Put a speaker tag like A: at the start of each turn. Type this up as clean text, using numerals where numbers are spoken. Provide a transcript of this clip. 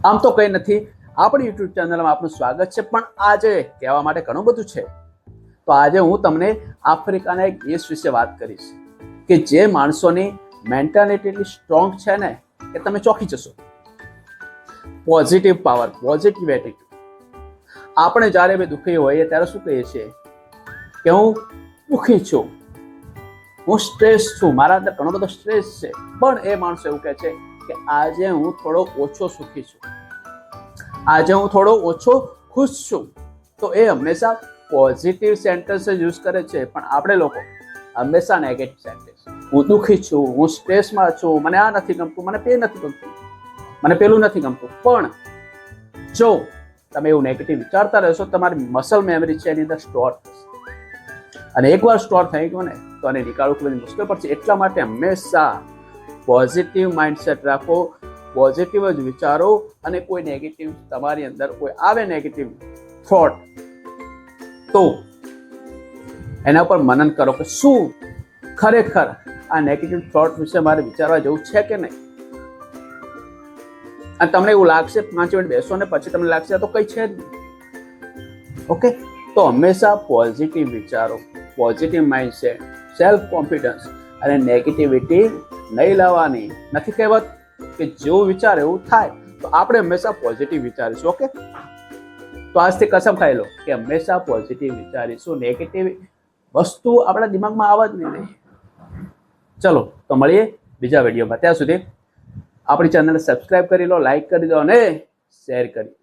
A: આમ તો કંઈ નથી, આપણી યુટ્યુબ ચેનલમાં આપનું સ્વાગત છે, પણ આજે કહેવા માટે ઘણું બધું છે. તો આજે હું તમને આફ્રિકાના એક દેશ વિશે વાત કરીશ કે જે માણસોની મેન્ટાલિટી એટલી સ્ટ્રોંગ છે ને કે તમે ચોંકી જશો. Positive power, positive attitude. આપણે જ્યારે બી દુઃખી હોઈએ ત્યારે શું કહીએ છીએ કે હું દુઃખી છું, હું સ્ટ્રેસ છું, મારા અંદર ઘણો બધો સ્ટ્રેસ છે. પણ એ માણસો એવું કહે છે કે આજે હું થોડો ઓછો સુખી છું, આજે હું થોડો ઓછો ખુશ છું. તો એ હંમેશા પોઝિટિવ સેન્ટેન્સ યુઝ કરે છે, પણ આપણે લોકો હંમેશા નેગેટિવ સેન્ટેન્સ. હું દુઃખી છું, હું સ્ટ્રેસમાં છું, મને આ નથી ગમતું, મને તે નથી ગમતું, મને પેલું નથી ગમતું. પણ જો તમે એવું નેગેટિવ વિચારતા રહેશો, તમારી મસલ મેમરી છે એની અંદર સ્ટોર થશે, અને એકવાર સ્ટોર થઈ ગયો ને તો આને નીકાળવું ખૂબ જ મુશ્કેલ પડશે. એટલા માટે હંમેશા પોઝિટિવ માઇન્ડસેટ રાખો, પોઝિટિવ જ વિચારો, અને કોઈ નેગેટિવ તમારી અંદર કોઈ આવે નેગેટિવ થોટ તો એના પર મનન કરો કે શું ખરેખર આ નેગેટિવ થોટ વિશે મારે વિચારવા જેવું છે કે નહીં. અને તમને એવું લાગશે 5 મિનિટ બેસો ને પછી તમને લાગશે તો કઈ છે જ નહીં. ઓકે, તો હંમેશા પોઝિટિવ વિચારો, પોઝિટિવ માઇન્ડસેટ, સેલ્ફ કોન્ફિડન્સ, અને નેગેટિવિટી નહીં લાવવાની. નથી કહેવત કે જેવું વિચાર એવું થાય? તો આપણે હંમેશા પોઝિટિવ વિચારીશું. ઓકે, તો આજથી કસમ ખાઈ લો કે હંમેશા પોઝિટિવ વિચારીશું, નેગેટિવ વસ્તુ આપણા દિમાગમાં આવવા જ નહીં. ચલો, તો મળીએ બીજા વિડીયોમાં. ત્યાં સુધી આપણી ચેનલને સબસ્ક્રાઇબ કરી લો, લાઈક કરી દો અને શેર કરી દો.